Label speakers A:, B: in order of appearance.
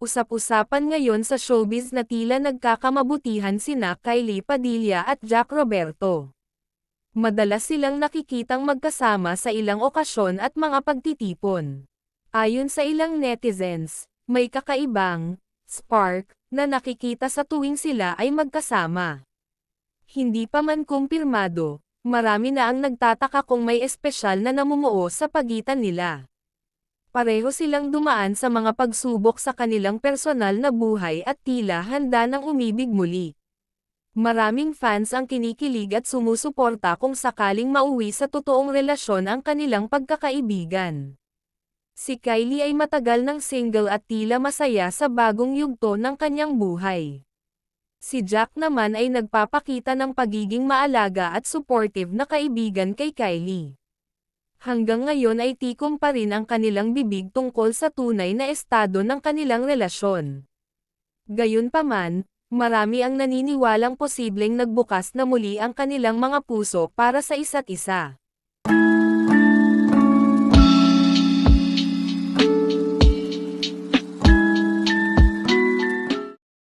A: Usap-usapan ngayon sa showbiz na tila nagkakamabutihan sina Kylie Padilla at Jack Roberto. Madalas silang nakikitang magkasama sa ilang okasyon at mga pagtitipon. Ayon sa ilang netizens, may kakaibang spark na nakikita sa tuwing sila ay magkasama. Hindi pa man kumpirmado, marami na ang nagtataka kung may espesyal na namumuo sa pagitan nila. Pareho silang dumaan sa mga pagsubok sa kanilang personal na buhay at tila handa ng umibig muli. Maraming fans ang kinikilig at sumusuporta kung sakaling mauwi sa totoong relasyon ang kanilang pagkakaibigan. Si Kylie ay matagal ng single at tila masaya sa bagong yugto ng kanyang buhay. Si Jack naman ay nagpapakita ng pagiging maalaga at supportive na kaibigan kay Kylie. Hanggang ngayon ay tikom pa rin ang kanilang bibig tungkol sa tunay na estado ng kanilang relasyon. Gayunpaman, marami ang naniniwalang posibleng nagbukas na muli ang kanilang mga puso para sa isa't isa.